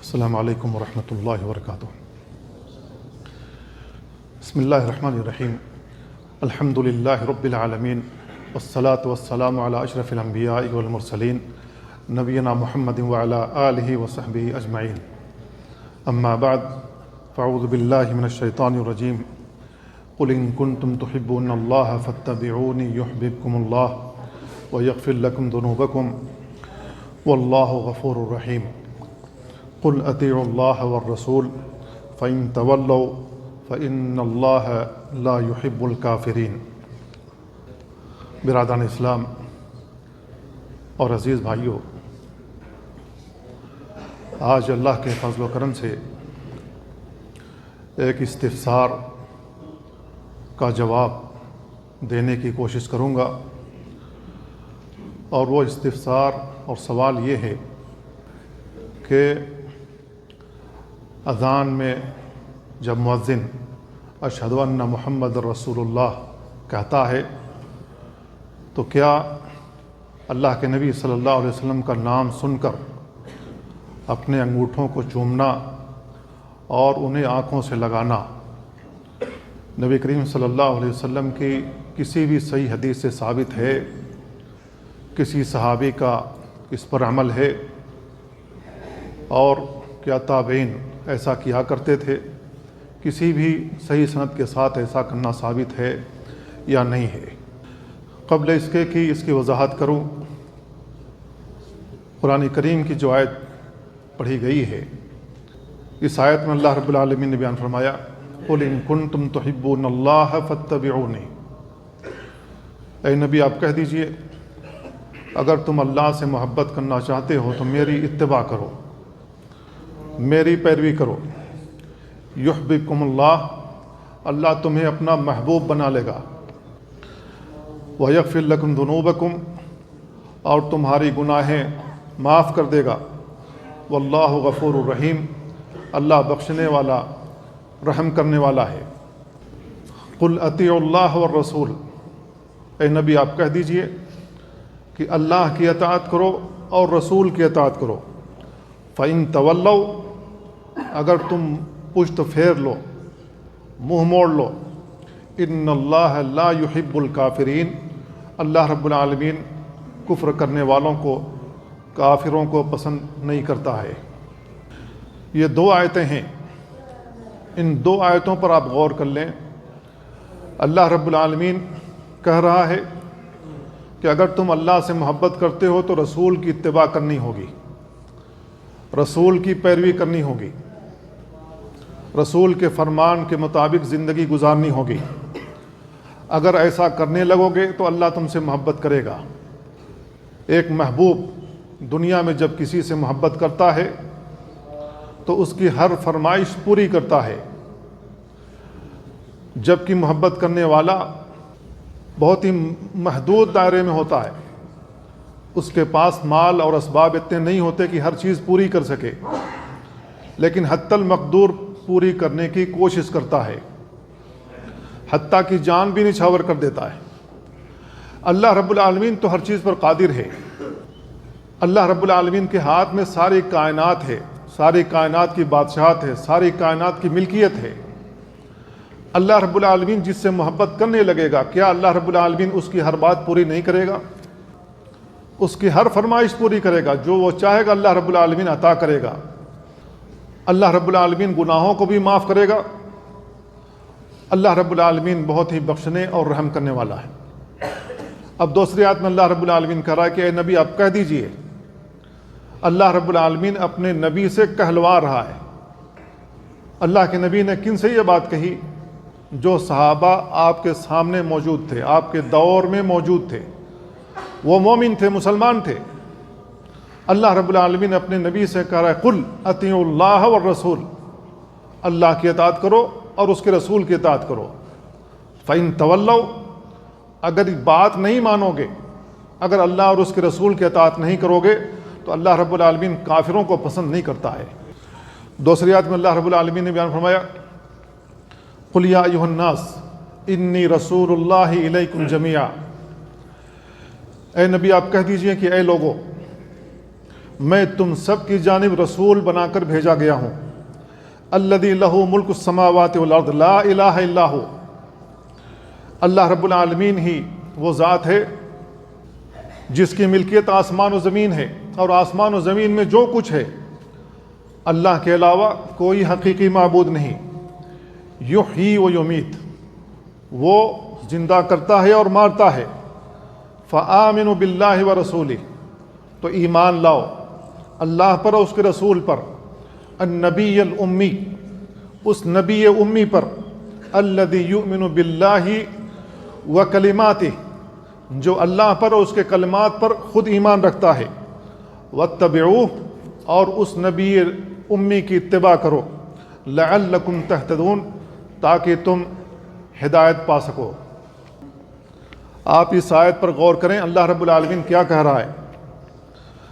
السلام علیکم ورحمۃ اللہ وبرکاتہ۔ بسم اللہ الرحمن الرحیم۔ الحمد للہ رب العالمین، والصلاة والسلام علی اشرف الانبیاء والمرسلین، نبینا محمد وعلی آلہ وصحبہ اجمعین۔ اما بعد، فاعوذ باللہ من الشیطان الرجیم۔ قل ان کنتم تحبون اللہ فاتبعونی یحببکم اللہ ویغفر لکم ذنوبکم واللہ غفور رحیم۔ قل اطیعوا اللہ والرسول فإن تولوا فإن اللہ لا يحب الکافرین۔ برادران اسلام اور عزیز بھائیوں، آج اللہ کے فضل و کرم سے ایک استفسار کا جواب دینے کی کوشش کروں گا، اور وہ استفسار اور سوال یہ ہے کہ اذان میں جب مؤذن اشہد ان محمد رسول اللہ کہتا ہے تو کیا اللہ کے نبی صلی اللہ علیہ وسلم کا نام سن کر اپنے انگوٹھوں کو چومنا اور انہیں آنکھوں سے لگانا نبی کریم صلی اللہ علیہ وسلم کی کسی بھی صحیح حدیث سے ثابت ہے؟ کسی صحابی کا اس پر عمل ہے؟ اور کیا تابعین ایسا کیا کرتے تھے؟ کسی بھی صحیح سند کے ساتھ ایسا کرنا ثابت ہے یا نہیں ہے؟ قبل اس کے کہ اس کی وضاحت کروں، قرآن کریم کی جو آیت پڑھی گئی ہے، اس آیت میں اللہ رب العالمین نے بیان فرمایا، قل ان کنتم تحبون اللہ فاتبعونی۔ اے نبی، آپ کہہ دیجئے اگر تم اللہ سے محبت کرنا چاہتے ہو تو میری اتباع کرو، میری پیروی کرو۔ یحببکم اللہ، اللہ تمہیں اپنا محبوب بنا لے گا۔ ویغفر لکم ذنوبکم، اور تمہاری گناہیں معاف کر دے گا۔ واللہ غفور الرحیم، اللہ بخشنے والا رحم کرنے والا ہے۔ قل اطیعوا اللہ والرسول، اے نبی آپ کہہ دیجئے کہ اللہ کی اطاعت کرو اور رسول کی اطاعت کرو۔ فَإِن تَوَلَّوْا، اگر تم پشت پھیر لو، منہ موڑ لو، ان اللہ لا يحب الکافرین، اللہ رب العالمین کفر کرنے والوں کو، کافروں کو پسند نہیں کرتا ہے۔ یہ دو آیتیں ہیں، ان دو آیتوں پر آپ غور کر لیں۔ اللہ رب العالمین کہہ رہا ہے کہ اگر تم اللہ سے محبت کرتے ہو تو رسول کی اتباع کرنی ہوگی، رسول کی پیروی کرنی ہوگی، رسول کے فرمان کے مطابق زندگی گزارنی ہوگی۔ اگر ایسا کرنے لگو گے تو اللہ تم سے محبت کرے گا۔ ایک محبوب دنیا میں جب کسی سے محبت کرتا ہے تو اس کی ہر فرمائش پوری کرتا ہے، جبکہ محبت کرنے والا بہت ہی محدود دائرے میں ہوتا ہے۔ اس کے پاس مال اور اسباب اتنے نہیں ہوتے کہ ہر چیز پوری کر سکے، لیکن حتی المقدور پوری کرنے کی کوشش کرتا ہے، حتیٰ کہ جان بھی نچھاور کر دیتا ہے۔ اللہ رب العالمین تو ہر چیز پر قادر ہے۔ اللہ رب العالمین کے ہاتھ میں ساری کائنات ہے، ساری کائنات کی بادشاہت ہے، ساری کائنات کی ملکیت ہے۔ اللہ رب العالمین جس سے محبت کرنے لگے گا، کیا اللہ رب العالمین اس کی ہر بات پوری نہیں کرے گا؟ اس کی ہر فرمائش پوری کرے گا، جو وہ چاہے گا اللہ رب العالمین عطا کرے گا۔ اللہ رب العالمین گناہوں کو بھی معاف کرے گا۔ اللہ رب العالمین بہت ہی بخشنے اور رحم کرنے والا ہے۔ اب دوسری آیت میں اللہ رب العالمین کہہ رہا ہے کہ اے نبی آپ کہہ دیجئے، اللہ رب العالمین اپنے نبی سے کہلوا رہا ہے۔ اللہ کے نبی نے کن سے یہ بات کہی؟ جو صحابہ آپ کے سامنے موجود تھے، آپ کے دور میں موجود تھے، وہ مومن تھے، مسلمان تھے۔ اللہ رب العالمین اپنے نبی سے کہہ رہا ہے، قل اطیعوا اللہ والرسول، اللہ کی اطاعت کرو اور اس کے رسول کی اطاعت کرو۔ فَإِن تَوَلَّوْا، اگر بات نہیں مانو گے، اگر اللہ اور اس کے رسول کی اطاعت نہیں کرو گے تو اللہ رب العالمین کافروں کو پسند نہیں کرتا ہے۔ دوسری آیت میں اللہ رب العالمین نے بیان فرمایا، قُلْ يَا أَيُّهَا النَّاسُ إِنِّي رَسُولُ اللَّهِ إِلَيْكُمْ جَمِيعًا، اے نبی آپ کہہ دیجئے کہ اے لوگو، میں تم سب کی جانب رسول بنا کر بھیجا گیا ہوں۔ الذی لہ ملک السماوات والارض لا الہ الا ہو، اللہ رب العالمین ہی وہ ذات ہے جس کی ملکیت آسمان و زمین ہے، اور آسمان و زمین میں جو کچھ ہے اللہ کے علاوہ کوئی حقیقی معبود نہیں۔ یحیی و یمیت، وہ زندہ کرتا ہے اور مارتا ہے۔ فآمنوا باللہ و رسولہ، تو ایمان لاؤ اللہ پر اور اس کے رسول پر۔ النبی الامی، اس نبی امی پر۔ الذی یؤمن باللہ و کلماتہ، جو اللہ پر اور اس کے کلمات پر خود ایمان رکھتا ہے۔ واتبعوہ، اور اس نبی امی کی اتباع کرو۔ لعلکم تہتدون، تاکہ تم ہدایت پا سکو۔ آپ اس آیت پر غور کریں، اللہ رب العالمین کیا کہہ رہا ہے۔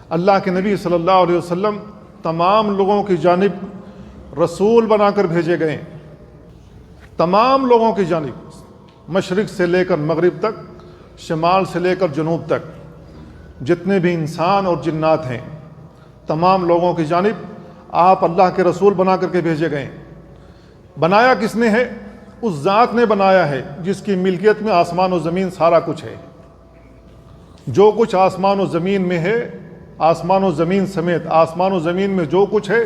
اللہ کے نبی صلی اللہ علیہ وسلم تمام لوگوں کی جانب رسول بنا کر بھیجے گئے، تمام لوگوں کی جانب، مشرق سے لے کر مغرب تک، شمال سے لے کر جنوب تک، جتنے بھی انسان اور جنات ہیں، تمام لوگوں کی جانب آپ اللہ کے رسول بنا کر کے بھیجے گئے۔ بنایا کس نے ہے؟ اس ذات نے بنایا ہے جس کی ملکیت میں آسمان و زمین سارا کچھ ہے۔ جو کچھ آسمان و زمین میں ہے، آسمان و زمین سمیت آسمان و زمین میں جو کچھ ہے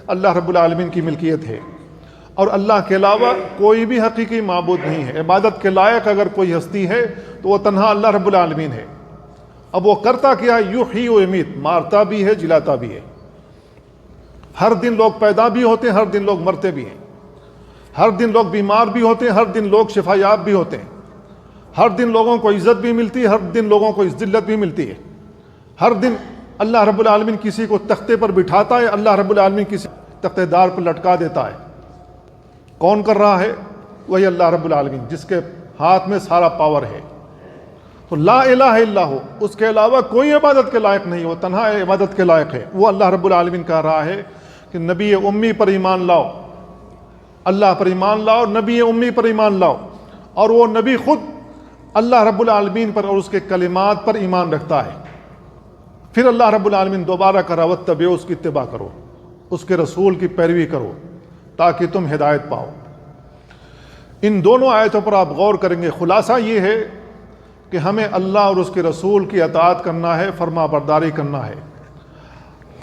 اللہ رب العالمین کی ملکیت ہے، اور اللہ کے علاوہ کوئی بھی حقیقی معبود نہیں ہے۔ عبادت کے لائق اگر کوئی ہستی ہے تو وہ تنہا اللہ رب العالمین ہے۔ اب وہ کرتا کیا ہے؟ یحیی و یمیت، مارتا بھی ہے، جلاتا بھی ہے۔ ہر دن لوگ پیدا بھی ہوتے ہیں، ہر دن لوگ مرتے بھی ہیں، ہر دن لوگ بیمار بھی ہوتے ہیں، ہر دن لوگ شفا یاب بھی ہوتے ہیں، ہر دن لوگوں کو عزت بھی ملتی ہے، ہر دن لوگوں کو ذلت بھی ملتی ہے۔ ہر دن اللہ رب العالمین کسی کو تختے پر بٹھاتا ہے، اللہ رب العالمین کسی تختے دار پر لٹکا دیتا ہے۔ کون کر رہا ہے؟ وہی اللہ رب العالمین، جس کے ہاتھ میں سارا پاور ہے۔ تو لا الہ الا ہو، اس کے علاوہ کوئی عبادت کے لائق نہیں، وہ تنہا عبادت کے لائق ہے۔ وہ اللہ رب العالمین کہہ رہا ہے کہ نبی امی پر ایمان لاؤ، اللہ پر ایمان لاؤ، نبی امی پر ایمان لاؤ، اور وہ نبی خود اللہ رب العالمین پر اور اس کے کلمات پر ایمان رکھتا ہے۔ پھر اللہ رب العالمین دوبارہ کہا واتبعوا، اس کی اتباع کرو، اس کے رسول کی پیروی کرو تاکہ تم ہدایت پاؤ۔ ان دونوں آیتوں پر آپ غور کریں گے، خلاصہ یہ ہے کہ ہمیں اللہ اور اس کے رسول کی اطاعت کرنا ہے، فرما برداری کرنا ہے،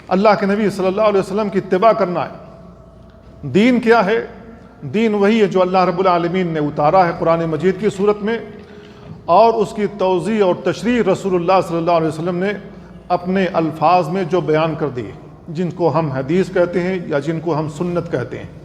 اللہ کے نبی صلی اللہ علیہ وسلم کی اتباع کرنا ہے۔ دین کیا ہے؟ دین وہی ہے جو اللہ رب العالمین نے اتارا ہے قرآن مجید کی صورت میں، اور اس کی توضیح اور تشریح رسول اللہ صلی اللہ علیہ وسلم نے اپنے الفاظ میں جو بیان کر دیے، جن کو ہم حدیث کہتے ہیں یا جن کو ہم سنت کہتے ہیں۔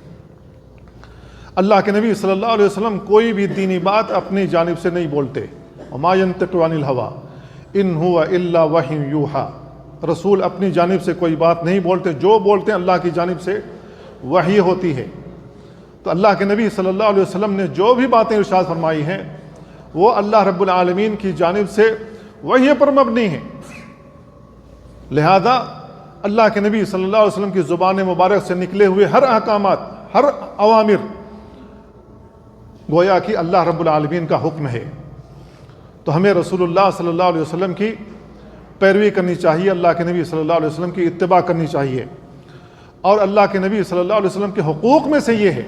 اللہ کے نبی صلی اللہ علیہ وسلم کوئی بھی دینی بات اپنی جانب سے نہیں بولتے۔ وما ينطق عن الهوى ان هو الا وحی یوحى، رسول اپنی جانب سے کوئی بات نہیں بولتے، جو بولتے ہیں اللہ کی جانب سے وحی ہوتی ہے۔ تو اللہ کے نبی صلی اللہ علیہ وسلم نے جو بھی باتیں ارشاد فرمائی ہیں وہ اللہ رب العالمین کی جانب سے وحی پر مبنی ہیں۔ لہذا اللہ کے نبی صلی اللہ علیہ وسلم کی زبان مبارک سے نکلے ہوئے ہر احکامات، ہر اوامر گویا کہ اللہ رب العالمین کا حکم ہے۔ تو ہمیں رسول اللہ صلی اللہ علیہ وسلم کی پیروی کرنی چاہیے، اللہ کے نبی صلی اللہ علیہ وسلم کی اتباع کرنی چاہیے۔ اور اللہ کے نبی صلی اللہ علیہ وسلم کے حقوق میں سے یہ ہے،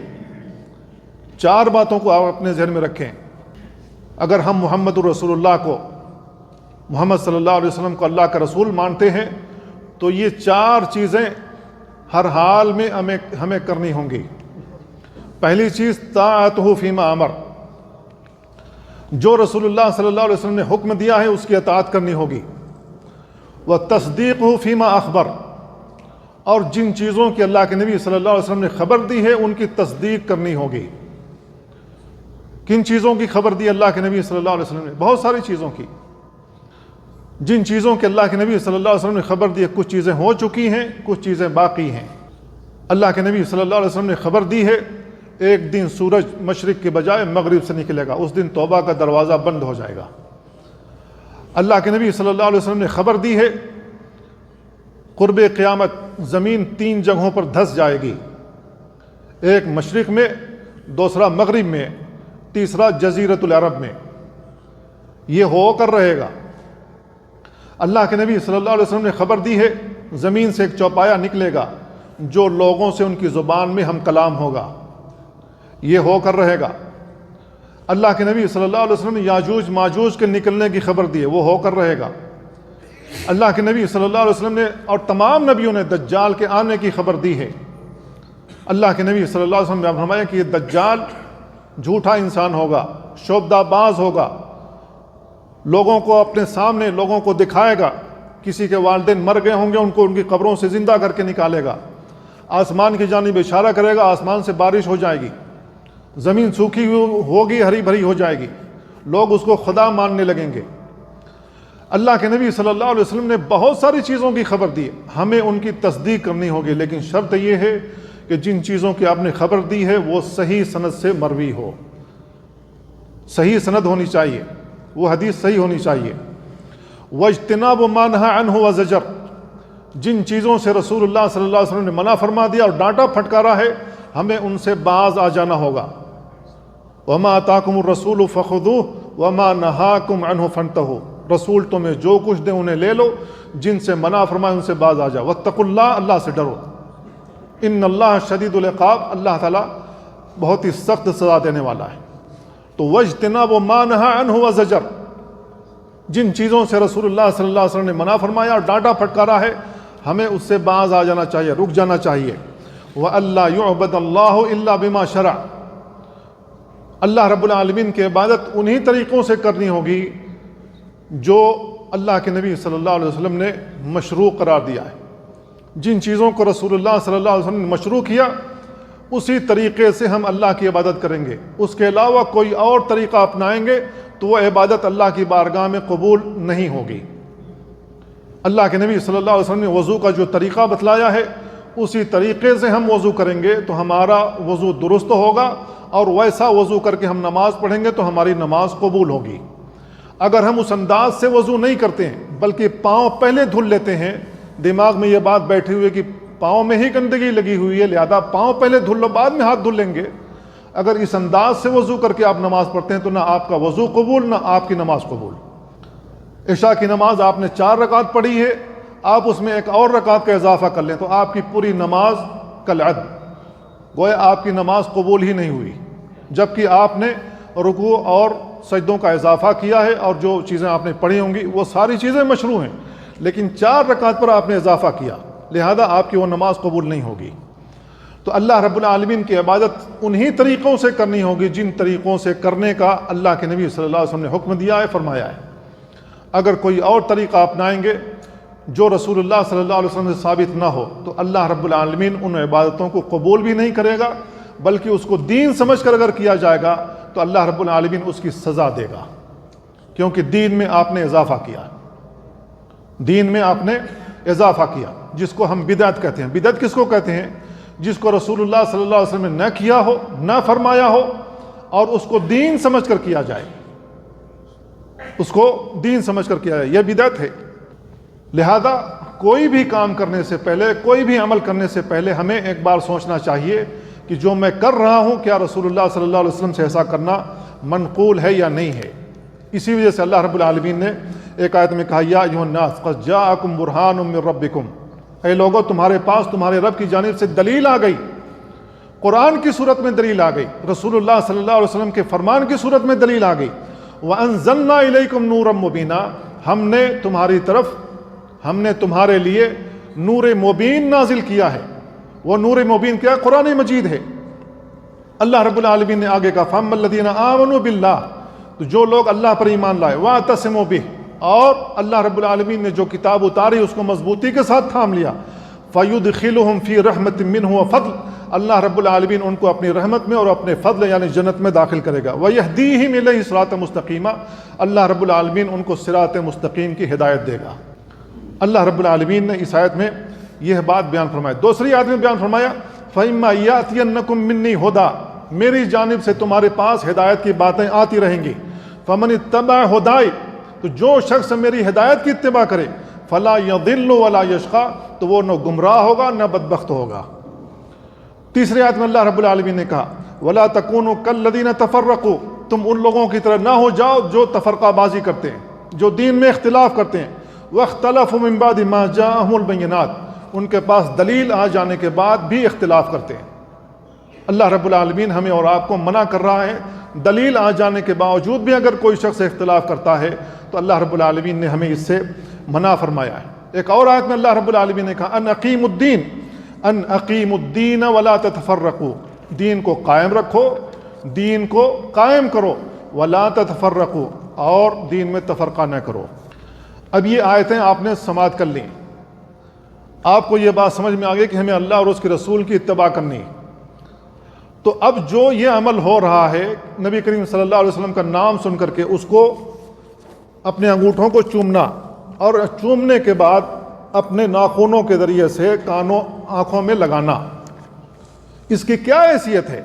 4 باتوں کو آپ اپنے ذہن میں رکھیں۔ اگر ہم محمد الرسول اللہ کو، محمد صلی اللہ علیہ وسلم کو اللہ کا رسول مانتے ہیں تو یہ 4 چیزیں ہر حال میں ہمیں کرنی ہوں گی۔ پہلی چیز طاعتہ فیما امر، جو رسول اللہ صلی اللہ علیہ وسلم نے حکم دیا ہے اس کی اطاعت کرنی ہوگی۔ وتصدیقہ فیما اخبر، اور جن چیزوں کی اللہ کے نبی صلی اللہ علیہ وسلم نے خبر دی ہے ان کی تصدیق کرنی ہوگی۔ کن چیزوں کی خبر دی اللہ کے نبی صلی اللہ علیہ وسلم نے؟ بہت ساری چیزوں کی۔ جن چیزوں کے اللہ کے نبی صلی اللہ علیہ وسلم نے خبر دی ہے، کچھ چیزیں ہو چکی ہیں، کچھ چیزیں باقی ہیں۔ اللہ کے نبی صلی اللہ علیہ وسلم نے خبر دی ہے ایک دن سورج مشرق کے بجائے مغرب سے نکلے گا، اس دن توبہ کا دروازہ بند ہو جائے گا۔ اللہ کے نبی صلی اللہ علیہ وسلم نے خبر دی ہے قرب قیامت زمین 3 جگہوں پر دھس جائے گی، ایک مشرق میں، دوسرا مغرب میں، تیسرا جزیرۃ العرب میں۔ یہ ہو کر رہے گا۔ اللہ کے نبی صلی اللہ علیہ وسلم نے خبر دی ہے زمین سے ایک چوپایا نکلے گا جو لوگوں سے ان کی زبان میں ہم کلام ہوگا، یہ ہو کر رہے گا۔ اللہ کے نبی صلی اللہ علیہ وسلم نے یاجوج ماجوج کے نکلنے کی خبر دی ہے، وہ ہو کر رہے گا۔ اللہ کے نبی صلی اللہ علیہ وسلم نے اور تمام نبیوں نے دجال کے آنے کی خبر دی ہے۔ اللہ کے نبی صلی اللہ علیہ وسلم نے فرمایا کہ یہ دجال جھوٹا انسان ہوگا، شعبدہ باز ہوگا، لوگوں کو اپنے سامنے لوگوں کو دکھائے گا، کسی کے والدین مر گئے ہوں گے ان کو ان کی قبروں سے زندہ کر کے نکالے گا، آسمان کی جانب اشارہ کرے گا، آسمان سے بارش ہو جائے گی، زمین سوکھی ہوگی، ہری بھری ہو جائے گی، لوگ اس کو خدا ماننے لگیں گے۔ اللہ کے نبی صلی اللہ علیہ وسلم نے بہت ساری چیزوں کی خبر دی، ہمیں ان کی تصدیق کرنی ہوگی، لیکن شرط یہ ہے کہ جن چیزوں کی آپ نے خبر دی ہے وہ صحیح سند سے مروی ہو، صحیح سند ہونی چاہیے، وہ حدیث صحیح ہونی چاہیے۔ وَاجْتِنَابُ مَا نَهَى عَنْهُ وَزَجَرَ، جن چیزوں سے رسول اللہ صلی اللہ علیہ وسلم نے منع فرما دیا اور ڈانٹا پھٹکارا ہے ہمیں ان سے باز آ جانا ہوگا۔ وَمَا آتَاكُمُ الرَّسُولُ فَخُذُوهُ وَمَا نَهَاكُمْ عَنْهُ فَانْتَهُوا، رسول تمہیں جو کچھ دے انہیں لے لو، جن سے منع فرمائے ان سے باز آ جاؤ۔ وَاتَّقُوا اللَّهَ، اللہ سے ڈرو، ان اللہ شدید العقاب، اللہ تعالیٰ بہت ہی سخت سزا دینے والا ہے۔ تو وَاجْتِنَابُ مَا نَهَى عَنْهُ وَزَجَرَ، جن چیزوں سے رسول اللہ صلی اللہ علیہ وسلم نے منع فرمایا اور ڈانٹا پھٹکارا ہے ہمیں اس سے باز آ جانا چاہیے، رک جانا چاہیے۔ وَأَلَّا يُعْبَدَ اللَّهُ إِلَّا بِمَا شَرَعَ، اللہ رب العالمین کی عبادت انہی طریقوں سے کرنی ہوگی جو اللہ کے نبی صلی اللہ علیہ وسلم نے مشروع قرار دیا ہے۔ جن چیزوں کو رسول اللہ صلی اللہ علیہ وسلم نے مشروع کیا اسی طریقے سے ہم اللہ کی عبادت کریں گے، اس کے علاوہ کوئی اور طریقہ اپنائیں گے تو وہ عبادت اللہ کی بارگاہ میں قبول نہیں ہوگی۔ اللہ کے نبی صلی اللہ علیہ وسلم نے وضو کا جو طریقہ بتلایا ہے اسی طریقے سے ہم وضو کریں گے تو ہمارا وضو درست ہوگا، اور ویسا وضو کر کے ہم نماز پڑھیں گے تو ہماری نماز قبول ہوگی۔ اگر ہم اس انداز سے وضو نہیں کرتے ہیں بلکہ پاؤں پہلے دھل لیتے ہیں، دماغ میں یہ بات بیٹھی ہوئی ہے کہ پاؤں میں ہی گندگی لگی ہوئی ہے لہذا پاؤں پہلے دھل لو بعد میں ہاتھ دھل لیں گے، اگر اس انداز سے وضو کر کے آپ نماز پڑھتے ہیں تو نہ آپ کا وضو قبول نہ آپ کی نماز قبول۔ عشاء کی نماز آپ نے 4 رکعت پڑھی ہے، آپ اس میں ایک اور رکعت کا اضافہ کر لیں تو آپ کی پوری نماز کالعد، گویا آپ کی نماز قبول ہی نہیں ہوئی، جبکہ آپ نے رکوع اور سجدوں کا اضافہ کیا ہے اور جو چیزیں آپ نے پڑھی ہوں گی وہ ساری چیزیں مشروع ہیں، لیکن 4 رکعت پر آپ نے اضافہ کیا لہذا آپ کی وہ نماز قبول نہیں ہوگی۔ تو اللہ رب العالمین کی عبادت انہی طریقوں سے کرنی ہوگی جن طریقوں سے کرنے کا اللہ کے نبی صلی اللہ علیہ وسلم نے حکم دیا ہے، فرمایا ہے۔ اگر کوئی اور طریقہ اپنائیں گے جو رسول اللہ صلی اللہ علیہ وسلم سے ثابت نہ ہو تو اللہ رب العالمین ان عبادتوں کو قبول بھی نہیں کرے گا، بلکہ اس کو دین سمجھ کر اگر کیا جائے گا تو اللہ رب العالمین اس کی سزا دے گا، کیونکہ دین میں آپ نے اضافہ کیا، دین میں آپ نے اضافہ کیا، جس کو ہم بدعت کہتے ہیں۔ بدعت کس کو کہتے ہیں؟ جس کو رسول اللہ صلی اللہ علیہ وسلم نے نہ کیا ہو، نہ فرمایا ہو، اور اس کو دین سمجھ کر کیا جائے، اس کو دین سمجھ کر کیا جائے، یہ بدعت ہے۔ لہذا کوئی بھی کام کرنے سے پہلے، کوئی بھی عمل کرنے سے پہلے ہمیں ایک بار سوچنا چاہیے کہ جو میں کر رہا ہوں کیا رسول اللہ صلی اللہ علیہ وسلم سے ایسا کرنا منقول ہے یا نہیں ہے۔ اسی وجہ سے اللہ رب العالمین نے ایک آیت میں کہا یا ایھا الناس قد جاءکم برہان من ربکم، اے لوگو تمہارے پاس تمہارے رب کی جانب سے دلیل آ گئی، قرآن کی صورت میں دلیل آ گئی، رسول اللہ صلی اللہ علیہ وسلم کے فرمان کی صورت میں دلیل آ گئی۔ وَأَنزَلْنَا إِلَيْكُمْ نُورًا مُبِينًا، ہم نے تمہاری طرف، ہم نے تمہارے لیے نور مبین نازل کیا ہے۔ وہ نور مبین کیا؟ قرآن مجید ہے۔ اللہ رب العالمین نے آگے کہا فَأَمَّا الَّذِينَ آمَنُوا بِاللَّهِ، تو جو لوگ اللہ پر ایمان لائے، وَاعْتَصِمُوا بِهِ، اور اللہ رب العالمین نے جو کتاب اتاری اس کو مضبوطی کے ساتھ تھام لیا، فَيُدْخِلُهُمْ فِي رَحْمَةٍ مِّنْهُ وَفَضْلٍ، اللہ رب العالمین ان کو اپنی رحمت میں اور اپنے فضل یعنی جنت میں داخل کرے گا۔ وَيَهْدِيهِمْ إِلَيْهِ صِرَاطًا مُسْتَقِيمًا، اللہ رب العالمین ان کو صراط مستقیم کی ہدایت دے گا۔ اللہ رب العالمین نے اس آیت میں یہ بات بیان فرمائی۔ دوسری آیت میں بیان فرمایا فَإِمَّا يَأْتِيَنَّكُم مِّنِّي هُدًى، میری جانب سے تمہارے پاس ہدایت کی باتیں آتی رہیں گی۔ فَمَنِ اتَّبَعَ هُدَايَ، تو جو شخص میری ہدایت کی اتباع کرے، فَلَا يَضِلُّ وَلَا يَشْقَى، تو وہ نہ گمراہ ہوگا نہ بدبخت ہوگا۔ تیسری آیت میں اللہ رب العالمین نے کہا وَلَا تَكُونُوا كَالَّذِينَ تَفَرَّقُوا، تم ان لوگوں کی طرح نہ ہو جاؤ جو تفرقہ بازی کرتے ہیں، جو دین میں اختلاف کرتے ہیں۔ واختلفوا من بعد ما جاءهم البینات، ان کے پاس دلیل آ جانے کے بعد بھی اختلاف کرتے ہیں۔ اللہ رب العالمین ہمیں اور آپ کو منع کر رہا ہے، دلیل آ جانے کے باوجود بھی اگر کوئی شخص اختلاف کرتا ہے تو اللہ رب العالمین نے ہمیں اس سے منع فرمایا ہے۔ ایک اور آیت میں اللہ رب العالمین نے کہا ان اقیموا الدین ولا تتفرقوا، دین کو قائم رکھو، دین کو قائم کرو، ولا تتفرقوا، اور دین میں تفرقہ نہ کرو۔ اب یہ آیتیں آپ نے سماعت کر لیں، آپ کو یہ بات سمجھ میں آ گئی کہ ہمیں اللہ اور اس کے رسول کی اتباع کرنی ہے۔ تو اب جو یہ عمل ہو رہا ہے، نبی کریم صلی اللہ علیہ وسلم کا نام سن کر کے اس کو اپنے انگوٹھوں کو چومنا، اور چومنے کے بعد اپنے ناخنوں کے ذریعے سے کانوں آنکھوں میں لگانا، اس کی کیا حیثیت ہے؟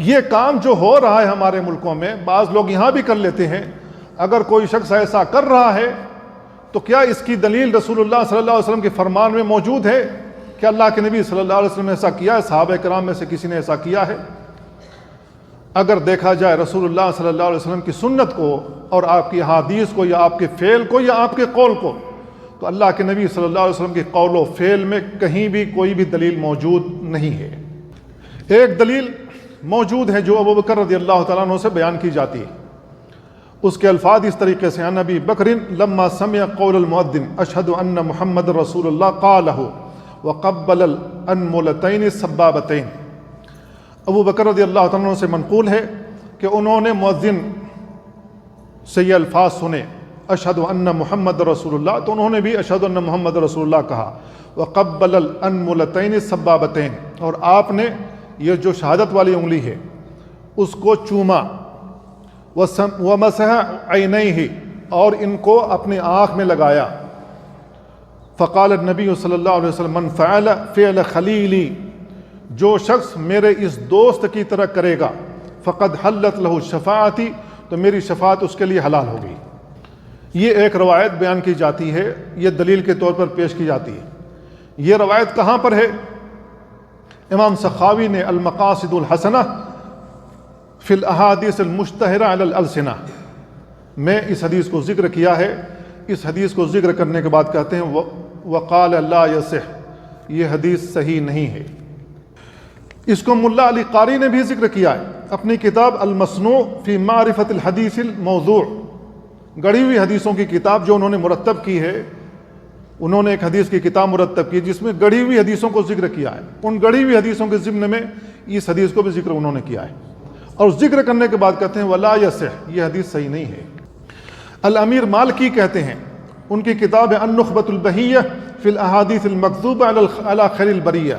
یہ کام جو ہو رہا ہے ہمارے ملکوں میں، بعض لوگ یہاں بھی کر لیتے ہیں، اگر کوئی شخص ایسا کر رہا ہے تو کیا اس کی دلیل رسول اللہ صلی اللہ علیہ وسلم کے فرمان میں موجود ہے کہ اللہ کے نبی صلی اللہ علیہ وسلم نے ایسا کیا ہے، صحابہ کرام میں سے کسی نے ایسا کیا ہے؟ اگر دیکھا جائے رسول اللہ صلی اللہ علیہ وسلم کی سنت کو اور آپ کی حدیث کو، یا آپ کے فعل کو، یا آپ کے قول کو، تو اللہ کے نبی صلی اللہ علیہ وسلم کے قول و فعل میں کہیں بھی کوئی بھی دلیل موجود نہیں ہے۔ ایک دلیل موجود ہے جو ابوبکر رضی اللہ تعالیٰ عنہ سے بیان کی جاتی ہے، اس کے الفاظ اس طریقے سے، عن ابی بکر لما سمع قول المؤذن اشہد ان محمد رسول اللہ قالہ وقبل الانملتین السبابتین۔ ابو بکر رضی اللہ تعالیٰ عنہ سے منقول ہے کہ انہوں نے مؤذن سے یہ الفاظ سنے، اشہد ان محمد رسول اللہ، تو انہوں نے بھی اشہد ان محمد رسول اللہ کہا، وقبل الانملتین السبابتین، اور آپ نے یہ جو شہادت والی انگلی ہے اس کو چوما، ومسح عینیہ، اور ان کو اپنی آنکھ میں لگایا۔ فقال النبی صلی اللہ علیہ وسلم من فعل فعل خلیلی، جو شخص میرے اس دوست کی طرح کرے گا، فقد حلت لہ شفاعتی، تو میری شفاعت اس کے لیے حلال ہوگی۔ یہ ایک روایت بیان کی جاتی ہے، یہ دلیل کے طور پر پیش کی جاتی ہے۔ یہ روایت کہاں پر ہے؟ امام سخاوی نے المقاصد الحسنہ فی الاحادیث المشتہرہ علی الالسنہ میں اس حدیث کو ذکر کیا ہے۔ اس حدیث کو ذکر کرنے کے بعد کہتے ہیں وقال لا یصح، یہ حدیث صحیح نہیں ہے۔ اس کو ملا علی قاری نے بھی ذکر کیا ہے اپنی کتاب المصنوع فی معرفت الحدیث الموضوع، گڑھی ہوئی حدیثوں کی کتاب جو انہوں نے مرتب کی ہے۔ انہوں نے ایک حدیث کی کتاب مرتب کی جس میں گڑھی ہوئی حدیثوں کو ذکر کیا ہے، ان گڑھی ہوئی حدیثوں کے ضمن میں اس حدیث کو بھی ذکر انہوں نے کیا ہے، اور ذکر کرنے کے بعد کہتے ہیں ولا یصح، یہ حدیث صحیح نہیں ہے۔ الامیر مالکی کہتے ہیں، ان کی کتاب ہے النخبۃ البہیہ فی الاحادیث المکذوبہ علی خیر البریہ،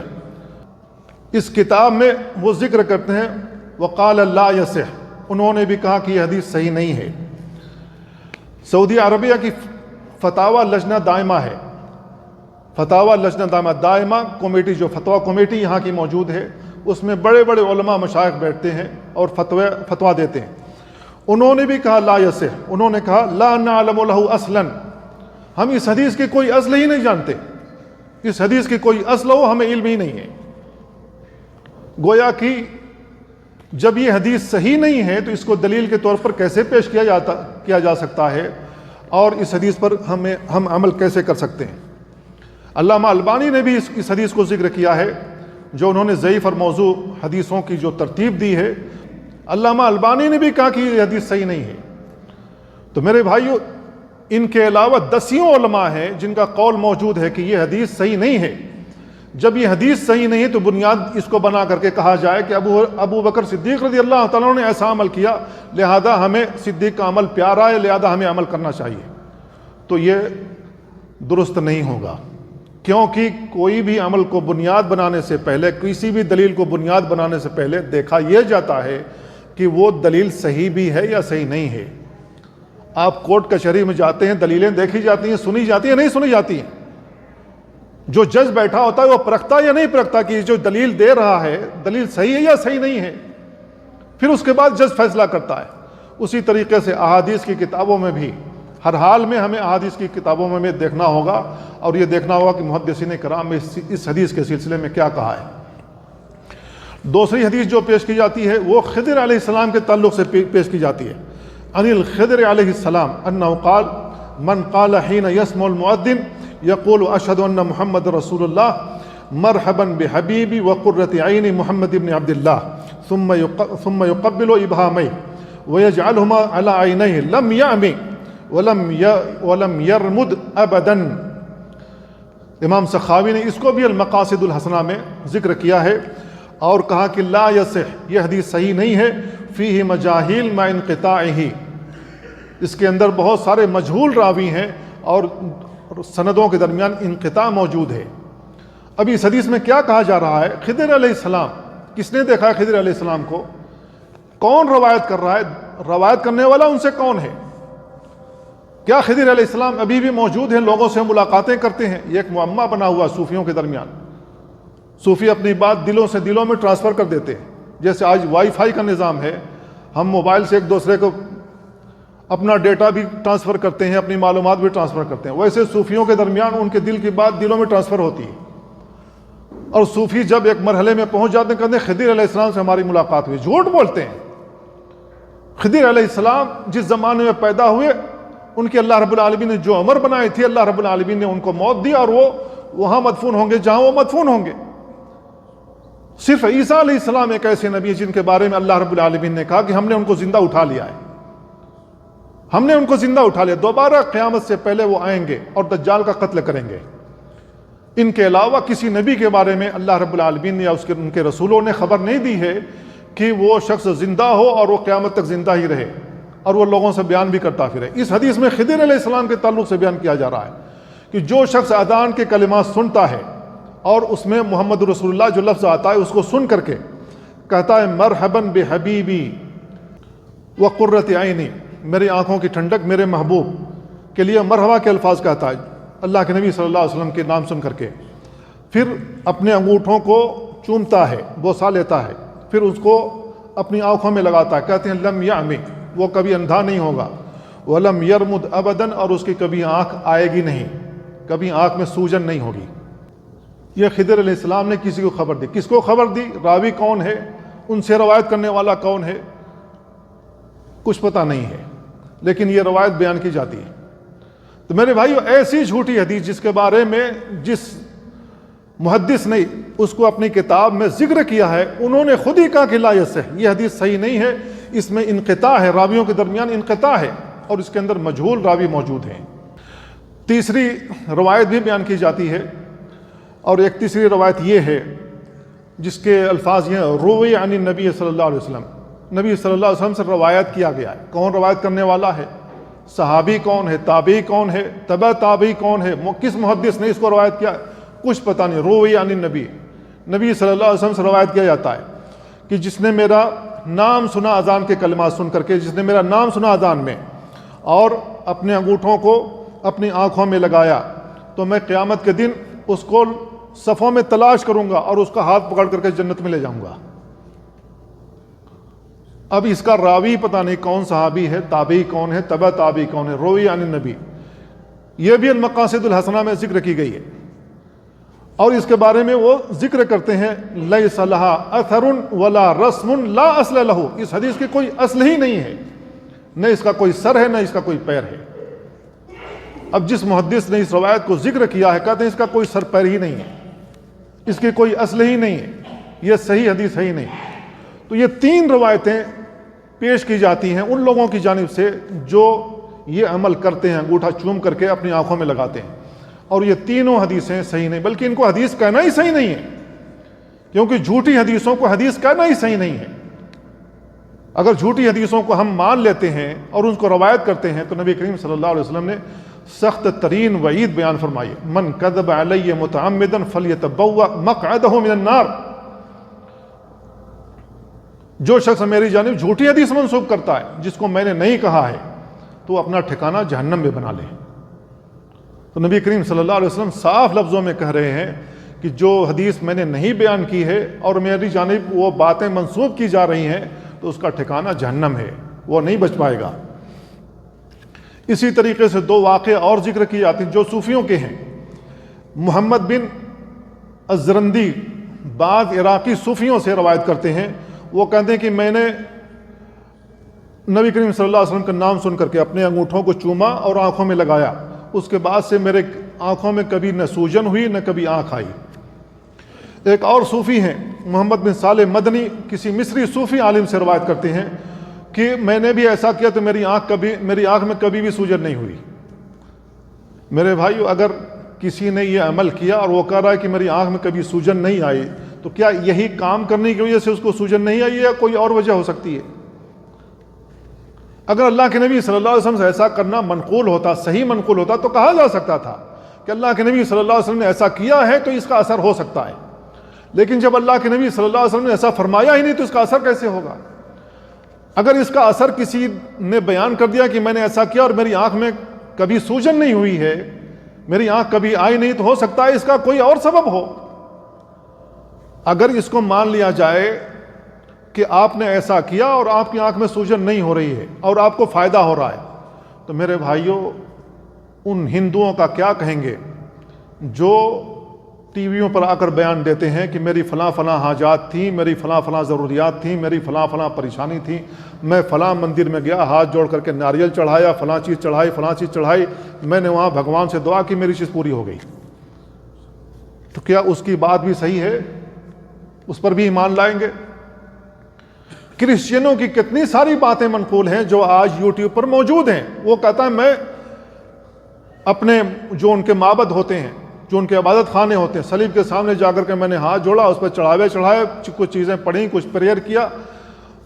اس کتاب میں وہ ذکر کرتے ہیں وقال لا یصح، انہوں نے بھی کہا کہ یہ حدیث صحیح نہیں ہے۔ سعودی عربیہ کی فتاوی لجنہ دائمہ ہے، فتاوی لجنہ دائمہ کمیٹی، جو فتویٰ کمیٹی یہاں کی موجود ہے، اس میں بڑے بڑے علماء مشائخ بیٹھتے ہیں اور فتویٰ دیتے ہیں۔ انہوں نے بھی کہا لا یصح، انہوں نے کہا لا نعلم لہ اصلا، ہم اس حدیث کی کوئی اصل ہی نہیں جانتے، اس حدیث کی کوئی اصل ہو ہمیں علم ہی نہیں ہے۔ گویا کہ جب یہ حدیث صحیح نہیں ہے تو اس کو دلیل کے طور پر کیسے پیش کیا جا سکتا ہے، اور اس حدیث پر ہم عمل کیسے کر سکتے ہیں؟ علامہ البانی نے بھی اس حدیث کو ذکر کیا ہے، جو انہوں نے ضعیف اور موضوع حدیثوں کی جو ترتیب دی ہے، علامہ البانی نے بھی کہا کہ یہ حدیث صحیح نہیں ہے۔ تو میرے بھائیو، ان کے علاوہ دسیوں علماء ہیں جن کا قول موجود ہے کہ یہ حدیث صحیح نہیں ہے۔ جب یہ حدیث صحیح نہیں ہے تو بنیاد اس کو بنا کر کے کہا جائے کہ ابو بکر صدیق رضی اللہ تعالیٰ نے ایسا عمل کیا، لہذا ہمیں صدیق کا عمل پیارا ہے، لہذا ہمیں عمل کرنا چاہیے، تو یہ درست نہیں ہوگا، کیونکہ کوئی بھی عمل کو بنیاد بنانے سے پہلے، کسی بھی دلیل کو بنیاد بنانے سے پہلے دیکھا یہ جاتا ہے کہ وہ دلیل صحیح بھی ہے یا صحیح نہیں ہے۔ آپ کورٹ کچہری میں جاتے ہیں، دلیلیں دیکھی جاتی ہیں، سنی جاتی ہیں، نہیں سنی جاتی ہیں۔ جو جج بیٹھا ہوتا ہے وہ پرکھتا یا نہیں پرکھتا کہ جو دلیل دے رہا ہے دلیل صحیح ہے یا صحیح نہیں ہے، پھر اس کے بعد جج فیصلہ کرتا ہے۔ اسی طریقے سے احادیث کی کتابوں میں بھی ہر حال میں ہمیں احادیث کی کتابوں میں دیکھنا ہوگا، اور یہ دیکھنا ہوگا کہ محدثین کرام نے اس حدیث کے سلسلے میں کیا کہا ہے۔ دوسری حدیث جو پیش کی جاتی ہے وہ خضر علیہ السلام کے تعلق سے پیش کی جاتی ہے۔ عن الخضر علیہ السلام انہ قال من قال حين يسمع المؤذن يقول اشهد ان محمد رسول الله مرحبا بحبيبي وقرة عين محمد بن عبد الله ثم يقبل ابهاميه ويجعلهما على عينيه لم يعمي ولم يرمد ابدا. امام سخاوی نے اس کو بھی المقاصد الحسنہ میں ذکر کیا ہے اور کہا کہ لا یصح، یہ حدیث صحیح نہیں ہے، فیہ مجاہیل مع انقطاعہ، اس کے اندر بہت سارے مجہول راوی ہیں اور سندوں کے درمیان انقطاع موجود ہے. اب اس حدیث میں کیا کہا جا رہا ہے؟ خضر علیہ السلام، کس نے دیکھا ہے خضر علیہ السلام کو؟ کون روایت کر رہا ہے؟ روایت کرنے والا ان سے کون ہے؟ کیا خضر علیہ السلام ابھی بھی موجود ہیں، لوگوں سے ملاقاتیں کرتے ہیں؟ یہ ایک معمہ بنا ہوا صوفیوں کے درمیان. صوفی اپنی بات دلوں سے دلوں میں ٹرانسفر کر دیتے ہیں. جیسے آج وائی فائی کا نظام ہے، ہم موبائل سے ایک دوسرے کو اپنا ڈیٹا بھی ٹرانسفر کرتے ہیں، اپنی معلومات بھی ٹرانسفر کرتے ہیں، ویسے صوفیوں کے درمیان ان کے دل کی بات دلوں میں ٹرانسفر ہوتی ہے. اور صوفی جب ایک مرحلے میں پہنچ جاتے ہیں، کہتے ہیں خضر علیہ السلام سے ہماری ملاقات ہوئی. جھوٹ بولتے ہیں. خضر علیہ السلام جس زمانے میں پیدا ہوئے، ان کی اللہ رب العالمین نے جو عمر بنائی تھی، اللہ رب العالمین نے ان کو موت دی اور وہ وہاں مدفون ہوں گے جہاں وہ مدفون ہوں گے. صرف عیسیٰ علیہ السلام ایک ایسے نبی جن کے بارے میں اللہ رب العالمین نے کہا کہ ہم نے ان کو زندہ اٹھا لیا ہے، ہم نے ان کو زندہ اٹھا لیا، دوبارہ قیامت سے پہلے وہ آئیں گے اور دجال کا قتل کریں گے. ان کے علاوہ کسی نبی کے بارے میں اللہ رب العالمین نے یا ان کے رسولوں نے خبر نہیں دی ہے کہ وہ شخص زندہ ہو اور وہ قیامت تک زندہ ہی رہے اور وہ لوگوں سے بیان بھی کرتا پھرے. اس حدیث میں خضر علیہ السلام کے تعلق سے بیان کیا جا رہا ہے کہ جو شخص اذان کے کلمات سنتا ہے اور اس میں محمد رسول اللہ جو لفظ آتا ہے اس کو سن کر کے کہتا ہے مرحبا بحبیبی وقرۃ عینی، میری آنکھوں کی ٹھنڈک میرے محبوب کے لیے مرحبا کے الفاظ کہتا ہے اللہ کے نبی صلی اللہ علیہ وسلم کے نام سن کر کے، پھر اپنے انگوٹھوں کو چومتا ہے، بوسہ لیتا ہے، پھر اس کو اپنی آنکھوں میں لگاتا ہے. کہتے ہیں لم یعمی، وہ کبھی اندھا نہیں ہوگا، ولم یرمد ابداً، اور اس کی کبھی آنکھ آئے گی نہیں، کبھی آنکھ میں سوجن نہیں ہوگی. یہ خضر علیہ السلام نے کسی کو خبر دی. کس کو خبر دی؟ راوی کون ہے، ان سے روایت کرنے والا کون ہے، کچھ پتہ نہیں ہے، لیکن یہ روایت بیان کی جاتی ہے. تو میرے بھائیو، ایسی جھوٹی حدیث جس کے بارے میں جس محدث نے اس کو اپنی کتاب میں ذکر کیا ہے، انہوں نے خود ہی کہا کہ لا یصح، یہ حدیث صحیح نہیں ہے، اس میں انقطاع ہے، راویوں کے درمیان انقطاع ہے اور اس کے اندر مجہول راوی موجود ہیں. تیسری روایت بھی بیان کی جاتی ہے، اور ایک تیسری روایت یہ ہے جس کے الفاظ یہ ہیں روی عن النبی صلی اللہ علیہ وسلم، نبی صلی اللہ علیہ وسلم سے روایت کیا گیا ہے. کون روایت کرنے والا ہے؟ صحابی کون ہے؟ تابعی کون ہے؟ تبع تابعی کون ہے؟ کس محدث نے اس کو روایت کیا؟ کچھ پتہ نہیں. روی عن النبی، نبی صلی اللہ علیہ وسلم سے روایت کیا جاتا ہے کہ جس نے میرا نام سنا اذان کے کلمات سن کر کے، جس نے میرا نام سنا اذان میں اور اپنے انگوٹھوں کو اپنی آنکھوں میں لگایا، تو میں قیامت کے دن اس کو صفوں میں تلاش کروں گا اور اس کا ہاتھ پکڑ کر کے جنت میں لے جاؤں گا. اب اس کا راوی پتہ نہیں کون صحابی ہے، تابعی کون ہے، تبع تابعی کون ہے. روی عن النبی یہ بھی المقاصد الحسنہ میں ذکر کی گئی ہے، اور اس کے بارے میں وہ ذکر کرتے ہیں لیس لہا اثر ولا رسم لا اصل لہ، اس حدیث کی کوئی اصل ہی نہیں ہے، نہ اس کا کوئی سر ہے نہ اس کا کوئی پیر ہے. اب جس محدث نے اس روایت کو ذکر کیا ہے، کہتے ہیں اس کا کوئی سر پیر ہی نہیں ہے، اس کی کوئی اصل ہی نہیں ہے، یہ صحیح حدیث ہے ہی نہیں. تو یہ تین روایتیں پیش کی جاتی ہیں ان لوگوں کی جانب سے جو یہ عمل کرتے ہیں، انگوٹھا چوم کر کے اپنی آنکھوں میں لگاتے ہیں، اور یہ تینوں حدیثیں صحیح نہیں، بلکہ ان کو حدیث کہنا ہی صحیح نہیں ہے، کیونکہ جھوٹی حدیثوں کو حدیث کہنا ہی صحیح نہیں ہے. اگر جھوٹی حدیثوں کو ہم مان لیتے ہیں اور ان کو روایت کرتے ہیں تو نبی کریم صلی اللہ علیہ وسلم نے سخت ترین وعید بیان فرمائی، من کذب علی متعمدا فلیتبوأ مقعدہ من النار. جو شخص میری جانب جھوٹی حدیث منسوب کرتا ہے جس کو میں نے نہیں کہا ہے تو وہ اپنا ٹھکانہ جہنم میں بنا لے. تو نبی کریم صلی اللہ علیہ وسلم صاف لفظوں میں کہہ رہے ہیں کہ جو حدیث میں نے نہیں بیان کی ہے اور میری جانب وہ باتیں منسوب کی جا رہی ہیں تو اس کا ٹھکانہ جہنم ہے، وہ نہیں بچ پائے گا. اسی طریقے سے دو واقعے اور ذکر کی جاتے ہیں جو صوفیوں کے ہیں. محمد بن الزرندی بعض عراقی صوفیوں سے روایت کرتے ہیں، وہ کہتے ہیں کہ میں نے نبی کریم صلی اللہ علیہ وسلم کا نام سن کر کے اپنے انگوٹھوں کو چوما اور آنکھوں میں لگایا، اس کے بعد سے میرے آنکھوں میں کبھی نہ سوجن ہوئی نہ کبھی آنکھ آئی۔ ایک اور صوفی ہیں محمد بن صالح مدنی، کسی مصری صوفی عالم سے روایت کرتے ہیں کہ میں نے بھی ایسا کیا تو میری آنکھ میں کبھی بھی سوجن نہیں ہوئی۔ میرے بھائیو، اگر کسی نے یہ عمل کیا اور وہ کہہ رہا ہے کہ میری آنکھ میں کبھی سوجن نہیں آئی، تو کیا یہی کام کرنے کی وجہ سے اس کو سوجن نہیں آئی یا کوئی اور وجہ ہو سکتی ہے؟ اگر اللہ کے نبی صلی اللہ علیہ وسلم سے ایسا کرنا منقول ہوتا، صحیح منقول ہوتا، تو کہا جا سکتا تھا کہ اللہ کے نبی صلی اللہ علیہ وسلم نے ایسا کیا ہے تو اس کا اثر ہو سکتا ہے۔ لیکن جب اللہ کے نبی صلی اللہ علیہ وسلم نے ایسا فرمایا ہی نہیں تو اس کا اثر کیسے ہوگا؟ اگر اس کا اثر کسی نے بیان کر دیا کہ میں نے ایسا کیا اور میری آنکھ میں کبھی سوجن نہیں ہوئی ہے، میری آنکھ کبھی آئی نہیں، تو ہو سکتا ہے اس کا کوئی اور سبب ہو۔ اگر اس کو مان لیا جائے کہ آپ نے ایسا کیا اور آپ کی آنکھ میں سوجن نہیں ہو رہی ہے اور آپ کو فائدہ ہو رہا ہے، تو میرے بھائیوں، ان ہندوؤں کا کیا کہیں گے جو ٹی ویوں پر آ کر بیان دیتے ہیں کہ میری فلاں فلاں حاجات تھیں، میری فلاں فلاں ضروریات تھیں، میری فلاں فلاں پریشانی تھی، میں فلاں مندر میں گیا، ہاتھ جوڑ کر کے ناریل چڑھایا، فلاں چیز چڑھائی، فلاں چیز چڑھائی، میں نے وہاں بھگوان سے دعا کی، میری چیز پوری ہو گئی۔ تو کیا اس کی بات بھی صحیح ہے؟ اس پر بھی ایمان لائیں گے؟ کرسچنوں کی کتنی ساری باتیں منقول ہیں جو آج یوٹیوب پر موجود ہیں۔ وہ کہتا ہے میں اپنے جو ان کے معبد ہوتے ہیں، جو ان کے عبادت خانے ہوتے ہیں، صلیب کے سامنے جا کر کے میں نے ہاتھ جوڑا، اس پر چڑھاوے چڑھائے، کچھ چیزیں پڑھیں، کچھ پریئر کیا،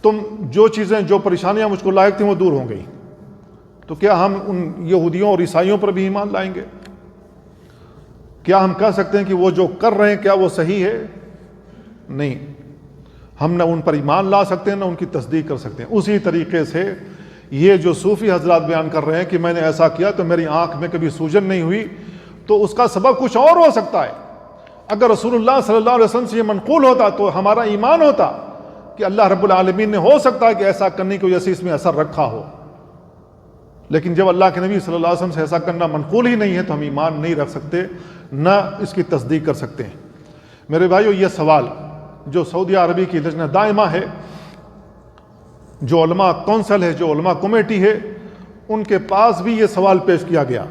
تم جو چیزیں، جو پریشانیاں مجھ کو لاحق تھیں وہ دور ہو گئی۔ تو کیا ہم ان یہودیوں اور عیسائیوں پر بھی ایمان لائیں گے؟ کیا ہم کہہ سکتے ہیں کہ وہ جو کر رہے ہیں کیا وہ صحیح ہے؟ نہیں، ہم نہ ان پر ایمان لا سکتے ہیں نہ ان کی تصدیق کر سکتے ہیں۔ اسی طریقے سے یہ جو صوفی حضرات بیان کر رہے ہیں کہ میں نے ایسا کیا تو میری آنکھ میں کبھی سوجن نہیں ہوئی، تو اس کا سبب کچھ اور ہو سکتا ہے۔ اگر رسول اللہ صلی اللہ علیہ وسلم سے یہ منقول ہوتا تو ہمارا ایمان ہوتا کہ اللہ رب العالمین نے ہو سکتا ہے کہ ایسا کرنے کی وجہ سے اس میں اثر رکھا ہو، لیکن جب اللہ کے نبی صلی اللہ علیہ وسلم سے ایسا کرنا منقول ہی نہیں ہے تو ہم ایمان نہیں رکھ سکتے، نہ اس کی تصدیق کر سکتے ہیں۔ میرے بھائیو، یہ سوال جو سعودی عربی کی لجنہ دائمہ ہے، جو علماء کونسل ہے، جو علماء کمیٹی ہے، ان کے پاس بھی یہ سوال پیش کیا گیا،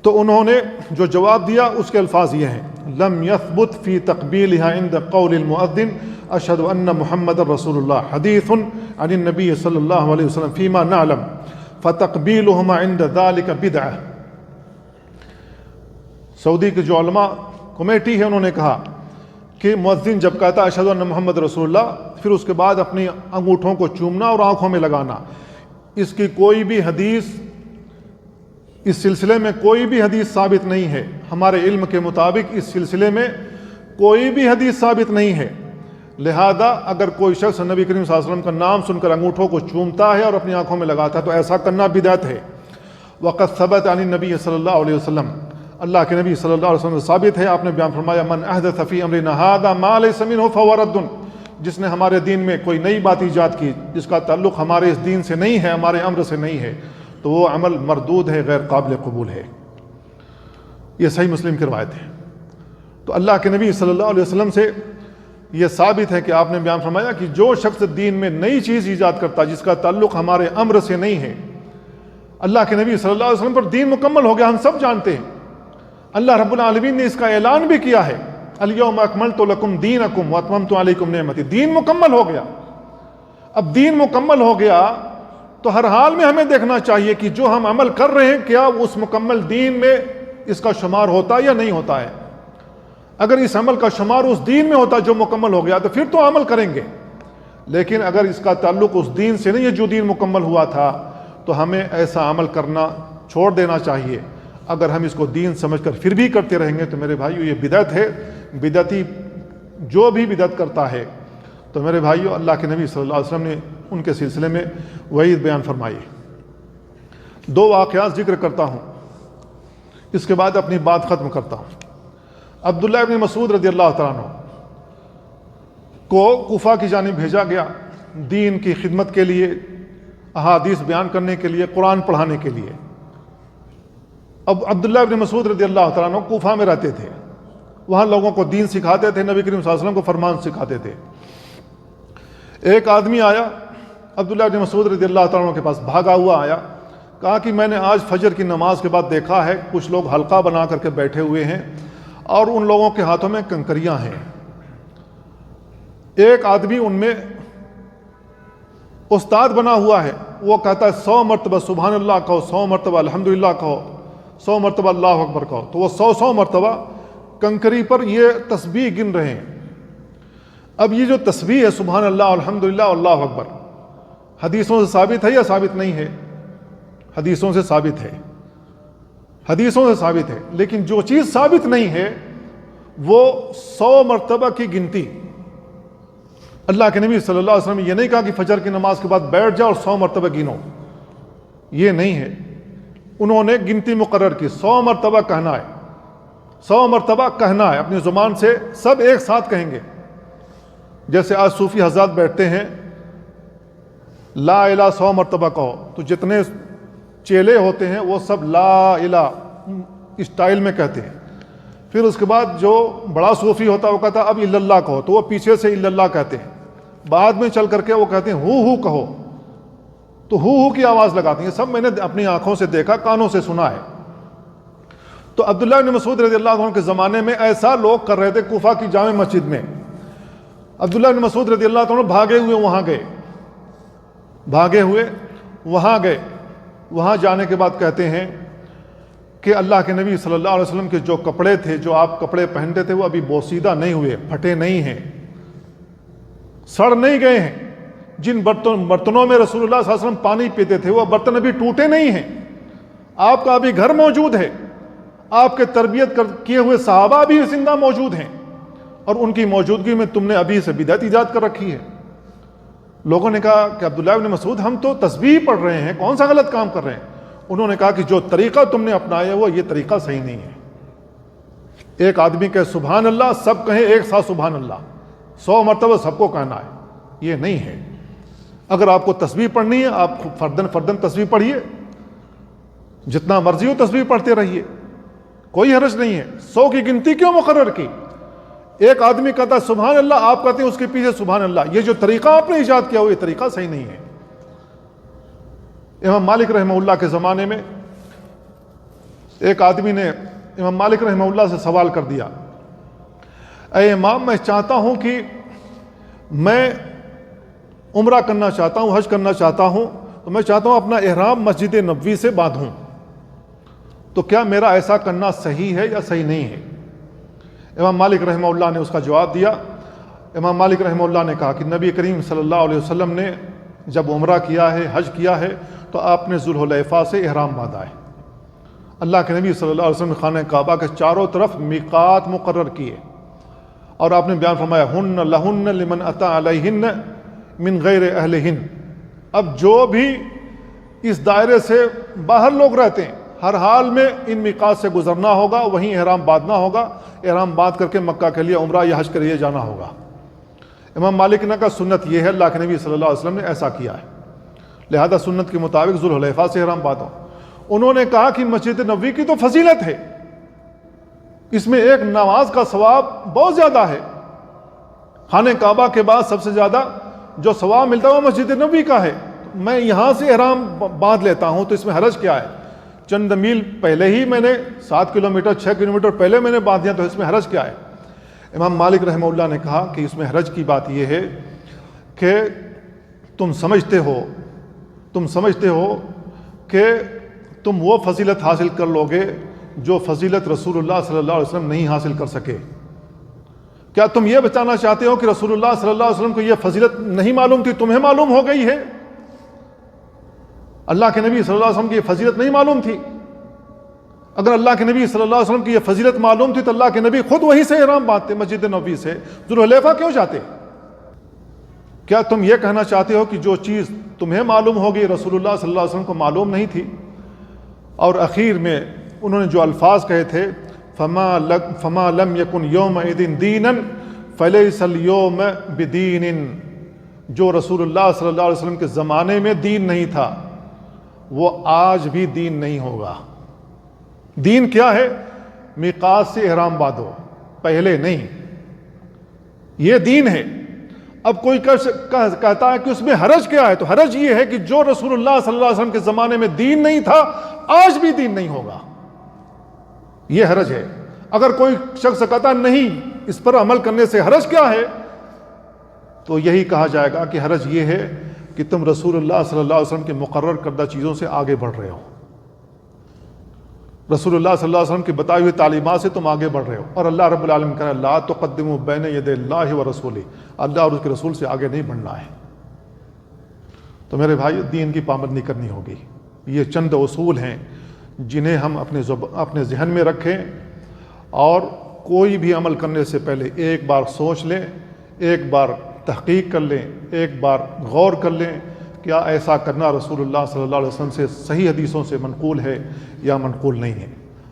تو انہوں نے جو جواب دیا اس کے الفاظ یہ ہیں: لم يثبت في تقبيلها عند قول المؤذن اشهد ان محمد رسول اللہ حدیث عن النبی صلی اللہ علیہ وسلم فيما نعلم فتقبيلهما عند ذلك بدعہ۔ سعودی کے جو علماء کمیٹی ہے انہوں نے کہا کہ مؤذن جب کہتا ہے اشہد ان محمد رسول اللہ، پھر اس کے بعد اپنی انگوٹھوں کو چومنا اور آنکھوں میں لگانا، اس کی کوئی بھی حدیث، اس سلسلے میں کوئی بھی حدیث ثابت نہیں ہے۔ ہمارے علم کے مطابق اس سلسلے میں کوئی بھی حدیث ثابت نہیں ہے، لہذا اگر کوئی شخص نبی کریم صلی اللہ علیہ وسلم کا نام سن کر انگوٹھوں کو چومتا ہے اور اپنی آنکھوں میں لگاتا ہے تو ایسا کرنا بدعت ہے۔ وقد ثبت عن النبی صلی اللہ علیہ وسلم، اللہ کے نبی صلی اللہ علیہ وسلم سے ثابت ہے، آپ نے بیان فرمایا: من احدث فی امرنا ھذا ما لیس منہ فہو رد، جس نے ہمارے دین میں کوئی نئی بات ایجاد کی جس کا تعلق ہمارے اس دین سے نہیں ہے، ہمارے امر سے نہیں ہے، تو وہ عمل مردود ہے، غیر قابل قبول ہے۔ یہ صحیح مسلم کی روایت ہے۔ تو اللہ کے نبی صلی اللہ علیہ وسلم سے یہ ثابت ہے کہ آپ نے بیان فرمایا کہ جو شخص دین میں نئی چیز ایجاد کرتا جس کا تعلق ہمارے امر سے نہیں ہے، اللہ کے نبی صلی اللہ علیہ وسلم پر دین مکمل ہو گیا، ہم سب جانتے ہیں۔ اللہ رب العالمین نے اس کا اعلان بھی کیا ہے: الیوم اکملت لکم دینکم واتممت علیکم نعمتی، دین مکمل ہو گیا۔ اب دین مکمل ہو گیا تو ہر حال میں ہمیں دیکھنا چاہیے کہ جو ہم عمل کر رہے ہیں کیا اس مکمل دین میں اس کا شمار ہوتا ہے یا نہیں ہوتا ہے۔ اگر اس عمل کا شمار اس دین میں ہوتا جو مکمل ہو گیا تو پھر تو عمل کریں گے، لیکن اگر اس کا تعلق اس دین سے نہیں ہے جو دین مکمل ہوا تھا تو ہمیں ایسا عمل کرنا چھوڑ دینا چاہیے۔ اگر ہم اس کو دین سمجھ کر پھر بھی کرتے رہیں گے تو میرے بھائیو یہ بدعت ہے۔ بدعتی جو بھی بدعت کرتا ہے تو میرے بھائیو اللہ کے نبی صلی اللہ علیہ وسلم نے ان کے سلسلے میں وعید بیان فرمائی۔ دو واقعات ذکر کرتا ہوں، اس کے بعد اپنی بات ختم کرتا ہوں۔ عبداللہ ابن مسعود رضی اللہ تعالیٰ عنہ کو کوفہ کی جانب بھیجا گیا دین کی خدمت کے لیے، احادیث بیان کرنے کے لیے، قرآن پڑھانے کے لیے۔ اب عبداللہ ابن مسعود رضی اللہ تعالیٰ عنہ کوفہ میں رہتے تھے، وہاں لوگوں کو دین سکھاتے تھے، نبی کریم صلی اللہ علیہ وسلم کو فرمان سکھاتے تھے۔ ایک آدمی آیا عبداللہ بن مسعود رضی اللہ تعالیٰ عنہ کے پاس بھاگا ہوا آیا، کہا کہ میں نے آج فجر کی نماز کے بعد دیکھا ہے کچھ لوگ حلقہ بنا کر کے بیٹھے ہوئے ہیں اور ان لوگوں کے ہاتھوں میں کنکریاں ہیں، ایک آدمی ان میں استاد بنا ہوا ہے، وہ کہتا ہے 100 مرتبہ سبحان اللہ کہو، 100 مرتبہ الحمدللہ کہو، 100 مرتبہ اللہ اکبر کہو، تو وہ 100 مرتبہ کنکری پر یہ تسبیح گن رہے ہیں۔ اب یہ جو تسبیح ہے سبحان اللہ الحمدللہ اللہ اکبر، حدیثوں سے ثابت ہے یا ثابت نہیں ہے؟ حدیثوں سے ثابت ہے، حدیثوں سے ثابت ہے، لیکن جو چیز ثابت نہیں ہے وہ 100 مرتبہ کی گنتی۔ اللہ کے نبی صلی اللہ علیہ وسلم نے یہ نہیں کہا کہ فجر کی نماز کے بعد بیٹھ جاؤ اور 100 مرتبہ گنو، یہ نہیں ہے، انہوں نے گنتی مقرر کی، 100 مرتبہ کہنا ہے، 100 مرتبہ کہنا ہے، اپنی زبان سے سب ایک ساتھ کہیں گے۔ جیسے آج صوفی حضرات بیٹھتے ہیں لا الہ 100 مرتبہ کہو، تو جتنے چیلے ہوتے ہیں وہ سب لا الہ اسٹائل میں کہتے ہیں، پھر اس کے بعد جو بڑا صوفی ہوتا ہے وہ کہتا ہے اب الا اللہ کہو، تو وہ پیچھے سے الا اللہ کہتے ہیں، بعد میں چل کر کے وہ کہتے ہیں ہو کہو، تو ہو کی آواز لگاتے ہیں، سب میں نے اپنی آنکھوں سے دیکھا، کانوں سے سنا ہے۔ تو عبداللہ بن مسعود رضی اللہ عنہ کے زمانے میں ایسا لوگ کر رہے تھے کوفہ کی جامع مسجد میں۔ عبداللہ بن مسعود رضی اللہ عنہ بھاگے ہوئے وہاں گئے، وہاں جانے کے بعد کہتے ہیں کہ اللہ کے نبی صلی اللہ علیہ وسلم کے جو کپڑے تھے، جو آپ کپڑے پہنتے تھے، وہ ابھی بوسیدہ نہیں ہوئے، پھٹے نہیں ہیں، سڑ نہیں گئے ہیں، جن برتنوں میں رسول اللہ صلی اللہ علیہ وسلم پانی پیتے تھے وہ برتن ابھی ٹوٹے نہیں ہیں، آپ کا ابھی گھر موجود ہے، آپ کے تربیت کیے ہوئے صحابہ بھی زندہ موجود ہیں، اور ان کی موجودگی میں تم نے ابھی سے بدعت ایجاد کر رکھی ہے۔ لوگوں نے کہا کہ عبداللہ بن مسعود ہم تو تسبیح پڑھ رہے ہیں، کون سا غلط کام کر رہے ہیں؟ انہوں نے کہا کہ جو طریقہ تم نے اپنایا وہ یہ طریقہ صحیح نہیں ہے۔ ایک آدمی کہے سبحان اللہ، سب کہیں ایک ساتھ سبحان اللہ، 100 مرتبہ سب کو کہنا ہے، یہ نہیں ہے۔ اگر آپ کو تسبیح پڑھنی ہے آپ فردن تسبیح پڑھیے، جتنا مرضی ہو تسبیح پڑھتے رہیے، کوئی حرج نہیں ہے۔ 100 کی گنتی کیوں مقرر کی؟ ایک آدمی کہتا ہے سبحان اللہ، آپ کہتے ہیں اس کے پیچھے سبحان اللہ، یہ جو طریقہ آپ نے ایجاد کیا وہ یہ طریقہ صحیح نہیں ہے۔ امام مالک رحمہ اللہ کے زمانے میں ایک آدمی نے امام مالک رحمہ اللہ سے سوال کر دیا، اے امام میں چاہتا ہوں کہ میں عمرہ کرنا چاہتا ہوں، حج کرنا چاہتا ہوں، تو میں چاہتا ہوں اپنا احرام مسجد نبوی سے باندھوں، تو کیا میرا ایسا کرنا صحیح ہے یا صحیح نہیں ہے؟ امام مالک رحمہ اللہ نے اس کا جواب دیا۔ امام مالک رحمہ اللہ نے کہا کہ نبی کریم صلی اللہ علیہ وسلم نے جب عمرہ کیا ہے، حج کیا ہے، تو آپ نے ذوالحلیفہ سے احرام باندھا ہے۔ اللہ کے نبی صلی اللہ علیہ وسلم نے خانہ کعبہ کے چاروں طرف میقات مقرر کیے، اور آپ نے بیان فرمایا ہن لہن لمن اتی علیہن من غیر اہلہن۔ اب جو بھی اس دائرے سے باہر لوگ رہتے ہیں ہر حال میں ان میقات سے گزرنا ہوگا، وہیں احرام باندھنا ہوگا، احرام باندھ کر کے مکہ کے لیے عمرہ یا حج کے لیے جانا ہوگا۔ امام مالک نے کہا سنت یہ ہے، اللہ کے نبی صلی اللہ علیہ وسلم نے ایسا کیا ہے، لہذا سنت کے مطابق ذوالحلیفہ سے احرام باندھو۔ انہوں نے کہا کہ مسجد نبوی کی تو فضیلت ہے، اس میں ایک نماز کا ثواب بہت زیادہ ہے، خانہ کعبہ کے بعد سب سے زیادہ جو ثواب ملتا ہے وہ مسجد نبوی کا ہے، میں یہاں سے احرام باندھ لیتا ہوں تو اس میں حرج کیا ہے؟ چند میل پہلے ہی میں نے 7 کلومیٹر 6 کلومیٹر پہلے میں نے باندھ دیا، تو اس میں حرج کیا ہے؟ امام مالک رحمہ اللہ نے کہا کہ اس میں حرج کی بات یہ ہے کہ تم سمجھتے ہو کہ تم وہ فضیلت حاصل کر لو گے جو فضیلت رسول اللہ صلی اللہ علیہ وسلم نہیں حاصل کر سکے۔ کیا تم یہ بتانا چاہتے ہو کہ رسول اللہ صلی اللہ علیہ وسلم کو یہ فضیلت نہیں معلوم تھی، تمہیں معلوم ہو گئی ہے؟ اللہ کے نبی صلی اللہ علیہ وسلم کی یہ فضیلت نہیں معلوم تھی؟ اگر اللہ کے نبی صلی اللہ علیہ وسلم کی یہ فضیلت معلوم تھی تو اللہ کے نبی خود وہیں سے احرام باندھتے، مسجد نبوی سے ذوالحلیفہ کیوں جاتے؟ کیا تم یہ کہنا چاہتے ہو کہ جو چیز تمہیں معلوم ہوگی رسول اللہ صلی اللہ علیہ وسلم کو معلوم نہیں تھی؟ اور اخیر میں انہوں نے جو الفاظ کہے تھے فما لم یکن یومئذ دینا فلیس اليوم بدین، جو رسول اللہ صلی اللہ علیہ وسلم کے زمانے میں دین نہیں تھا وہ آج بھی دین نہیں ہوگا۔ دین کیا ہے؟ میقات سے احرام باندھو، پہلے نہیں، یہ دین ہے۔ اب کوئی کہتا ہے کہ اس میں حرج کیا ہے، تو حرج یہ ہے کہ جو رسول اللہ صلی اللہ علیہ وسلم کے زمانے میں دین نہیں تھا آج بھی دین نہیں ہوگا، یہ حرج ہے۔ اگر کوئی شخص کہتا نہیں اس پر عمل کرنے سے حرج کیا ہے، تو یہی کہا جائے گا کہ حرج یہ ہے کہ تم رسول اللہ صلی اللہ علیہ وسلم کے مقرر کردہ چیزوں سے آگے بڑھ رہے ہو، رسول اللہ صلی اللہ علیہ وسلم کی بتائی ہوئی تعلیمات سے تم آگے بڑھ رہے ہو، اور اللہ رب العالمین کہا لا تقدموا بین یدی اللہ ورسولہ، اللہ اور اس کے رسول سے آگے نہیں بڑھنا ہے۔ تو میرے بھائی دین کی پابندی کرنی ہوگی۔ یہ چند اصول ہیں جنہیں ہم اپنے ذہن میں رکھیں، اور کوئی بھی عمل کرنے سے پہلے ایک بار سوچ لیں، ایک بار تحقیق کر لیں، ایک بار غور کر لیں کیا ایسا کرنا رسول اللہ صلی اللہ علیہ وسلم سے صحیح حدیثوں سے منقول ہے یا منقول نہیں ہے۔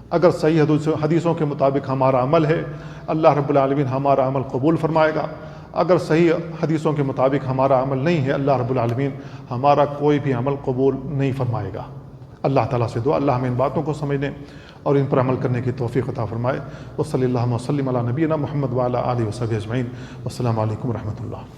اگر صحیح حدیثوں کے مطابق ہمارا عمل ہے، اللہ رب العالمین ہمارا عمل قبول فرمائے گا۔ اگر صحیح حدیثوں کے مطابق ہمارا عمل نہیں ہے، اللہ رب العالمین ہمارا کوئی بھی عمل قبول نہیں فرمائے گا۔ اللہ تعالیٰ سے دعا اللہ ہمیں ان باتوں کو سمجھنے اور ان پر عمل کرنے کی توفیق عطا فرمائے۔ وصلی اللہ وسلم علی نبینا محمد وعلی آلہ وصحبہ اجمعین۔ والسلام علیکم ورحمۃ اللہ۔